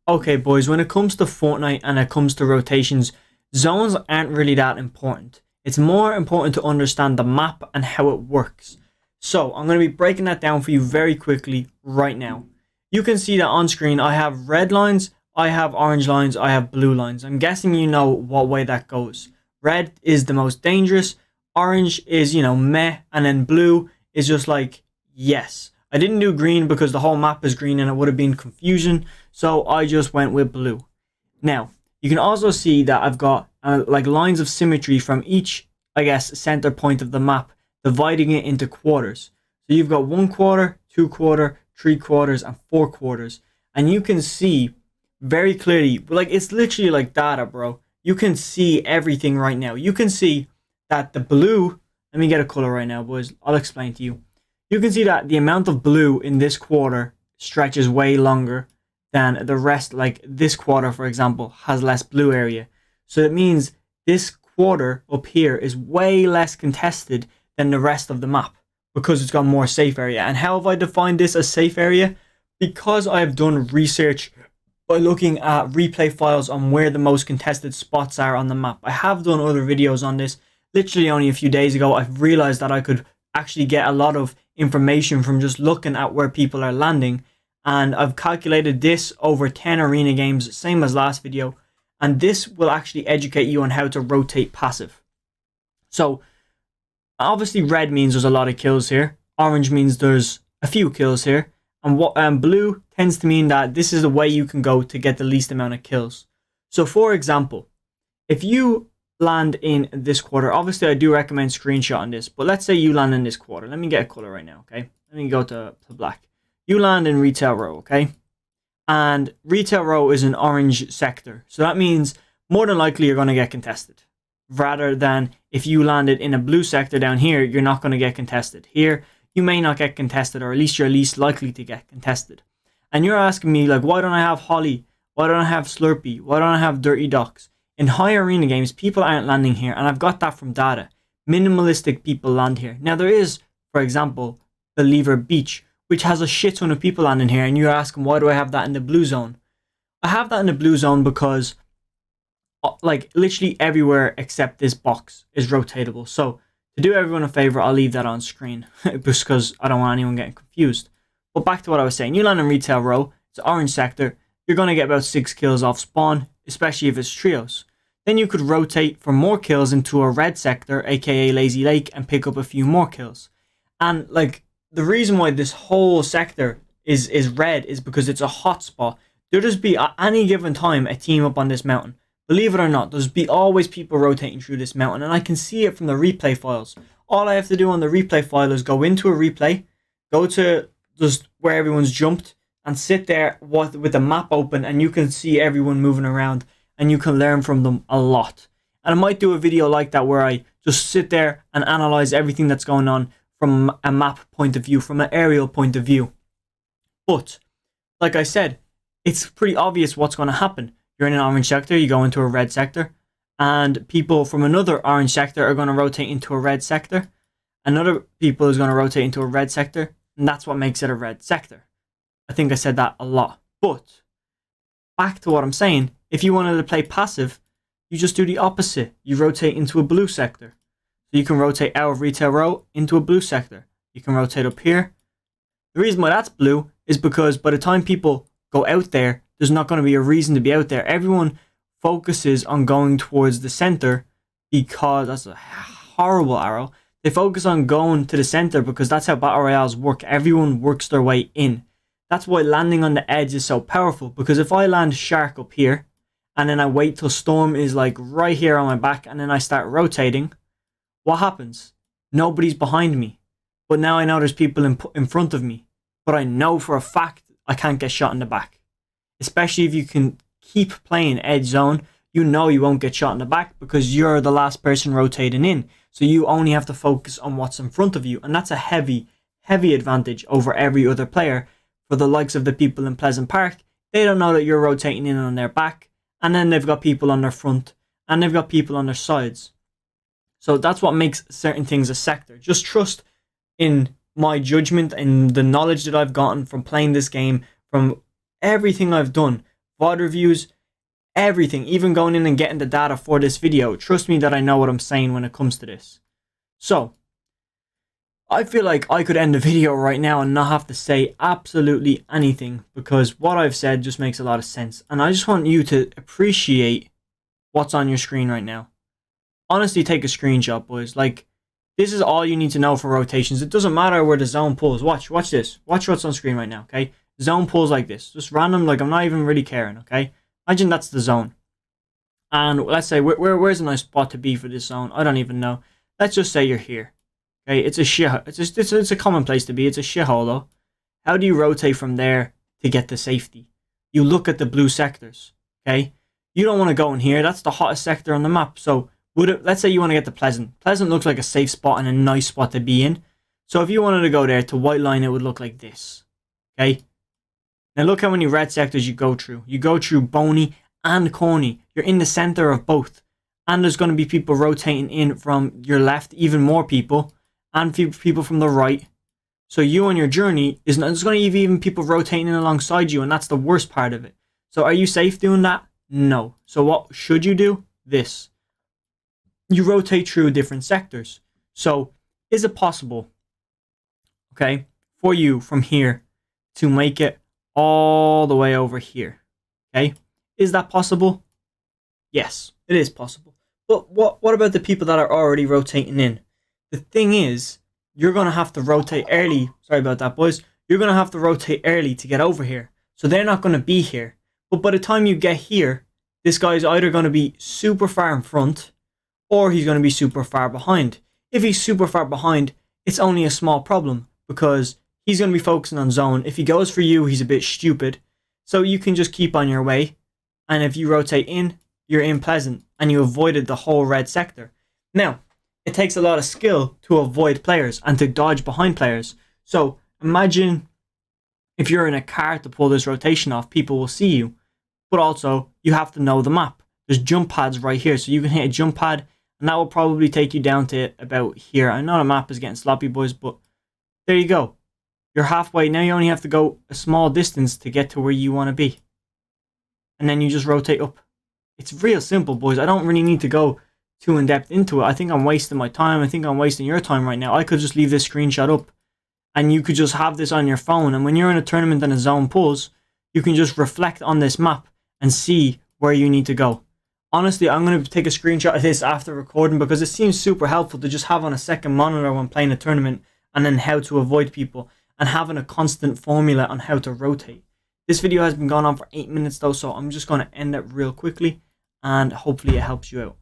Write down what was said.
Okay, boys, when it comes to Fortnite and it comes to rotations, zones aren't really that important. It's more important to understand the map and how it works. So, I'm going to be breaking that down for you very quickly right now. You can see that on screen I have red lines, I have orange lines, I have blue lines. I'm guessing you know what way that goes. Red is the most dangerous, orange is, meh, and then blue is just like, yes. I didn't do green because the whole map is green and it would have been confusion. So I just went with blue. Now, you can also see that I've got like lines of symmetry from each, I guess, center point of the map, dividing it into quarters. So you've got 1/4, 2/4, 3/4, and 4/4. And you can see very clearly, like it's literally like data, bro. You can see everything right now. You can see that the blue, let me get a color right now, boys. I'll explain to you. You can see that the amount of blue in this quarter stretches way longer than the rest. Like this quarter, for example, has less blue area. So it means this quarter up here is way less contested than the rest of the map because it's got more safe area. And how have I defined this as safe area? Because I have done research by looking at replay files on where the most contested spots are on the map. I have done other videos on this. Literally only a few days ago, I've realized that I could actually get a lot of information from just looking at where people are landing, and I've calculated this over 10 arena games, same as last video, and this will actually educate you on how to rotate passive. So obviously red means there's a lot of kills here, orange means there's a few kills here, and what blue tends to mean that this is the way you can go to get the least amount of kills. So for example, if you land in this quarter, obviously I do recommend screenshotting this, but let's say you land in this quarter. Let me get a color right now, okay? Let me go to black. You land in retail row, okay? And retail row is an orange sector, so that means more than likely you're going to get contested, rather than if you landed in a blue sector down here, you're not going to get contested. Here you may not get contested, or at least you're least likely to get contested. And you're asking me, like, why don't I have Holly? Why don't I have Slurpee? Why don't I have Dirty Docks? In high arena games, people aren't landing here, and I've got that from data. Minimalistic people land here. Now, there is, for example, Believer Beach, which has a shit ton of people landing here, and you're asking, why do I have that in the blue zone? I have that in the blue zone because, like, literally everywhere except this box is rotatable. So, to do everyone a favor, I'll leave that on screen, just because I don't want anyone getting confused. But back to what I was saying. You land in retail row, it's orange sector, you're going to get about 6 kills off spawn, especially if it's trios. Then you could rotate for more kills into a red sector, aka Lazy Lake, and pick up a few more kills. And like the reason why this whole sector is red is because it's a hot spot. There'll just be at any given time a team up on this mountain. Believe it or not, there's be always people rotating through this mountain, and I can see it from the replay files. All I have to do on the replay file is go into a replay, go to just where everyone's jumped, and sit there with the map open, and you can see everyone moving around, and you can learn from them a lot. And I might do a video like that where I just sit there and analyze everything that's going on from a map point of view, from an aerial point of view. But like I said, it's pretty obvious what's going to happen. You're in an orange sector, you go into a red sector, and people from another orange sector are going to rotate into a red sector. Another people is going to rotate into a red sector, and that's what makes it a red sector. I think I said that a lot. But back to what I'm saying, if you wanted to play passive, you just do the opposite. You rotate into a blue sector. So you can rotate out of retail row into a blue sector. You can rotate up here. The reason why that's blue is because by the time people go out there, there's not going to be a reason to be out there. Everyone focuses on going towards the center because that's a horrible arrow. They focus on going to the center because that's how battle royales work. Everyone works their way in. That's why landing on the edge is so powerful, because if I land Shark up here and then I wait till Storm is like right here on my back and then I start rotating, what happens? Nobody's behind me. But now I know there's people in front of me. But I know for a fact I can't get shot in the back. Especially if you can keep playing edge zone, you know you won't get shot in the back because you're the last person rotating in. So you only have to focus on what's in front of you. And that's a heavy advantage over every other player. For the likes of the people in Pleasant Park, they don't know that you're rotating in on their back, and then they've got people on their front, and they've got people on their sides. So that's what makes certain things a sector. Just trust in my judgment and the knowledge that I've gotten from playing this game, from everything I've done. VOD reviews, everything, even going in and getting the data for this video. Trust me that I know what I'm saying when it comes to this. So, I feel like I could end the video right now and not have to say absolutely anything, because what I've said just makes a lot of sense. And I just want you to appreciate what's on your screen right now. Honestly, take a screenshot, boys. Like, this is all you need to know for rotations. It doesn't matter where the zone pulls. Watch this. Watch what's on screen right now, okay? Zone pulls like this. Just random, like I'm not even really caring, okay? Imagine that's the zone. And let's say, where's a nice spot to be for this zone? I don't even know. Let's just say you're here. Okay, it's a shit. It's a common place to be. It's a shithole though. How do you rotate from there to get to safety? You look at the blue sectors. Okay, you don't want to go in here. That's the hottest sector on the map. So let's say you want to get to Pleasant. Pleasant looks like a safe spot and a nice spot to be in. So if you wanted to go there to White Line, it would look like this. Okay. Now look how many red sectors you go through. You go through Boney and Coney. You're in the center of both, and there's going to be people rotating in from your left, even more people. And people from the right. So you on your journey, there's going to be even people rotating in alongside you, and that's the worst part of it. So are you safe doing that? No. So what should you do? This. You rotate through different sectors. So is it possible, okay, for you from here to make it all the way over here? Okay? Is that possible? Yes, it is possible. But what about the people that are already rotating in? The thing is, you're going to have to rotate early. Sorry about that, boys. You're going to have to rotate early to get over here. So they're not going to be here. But by the time you get here, this guy's either going to be super far in front, or he's going to be super far behind. If he's super far behind, it's only a small problem, because he's going to be focusing on zone. If he goes for you, he's a bit stupid. So you can just keep on your way. And if you rotate in, you're in Pleasant, and you avoided the whole red sector. Now, it takes a lot of skill to avoid players and to dodge behind players. So imagine if you're in a car to pull this rotation off, people will see you. But also, you have to know the map. There's jump pads right here, so you can hit a jump pad, and that will probably take you down to about here. I know the map is getting sloppy, boys, but there you go. You're halfway. Now you only have to go a small distance to get to where you want to be. And then you just rotate up. It's real simple, boys. I don't really need to go too in depth into it. I think I'm wasting my time. I think I'm wasting your time right now. I could just leave this screenshot up, and you could just have this on your phone. And when you're in a tournament and a zone pulls, you can just reflect on this map and see where you need to go. Honestly, I'm going to take a screenshot of this after recording, because it seems super helpful to just have on a second monitor when playing a tournament, and then how to avoid people, and having a constant formula on how to rotate. This video has been going on for 8 minutes though, so I'm just going to end it real quickly, and hopefully it helps you out.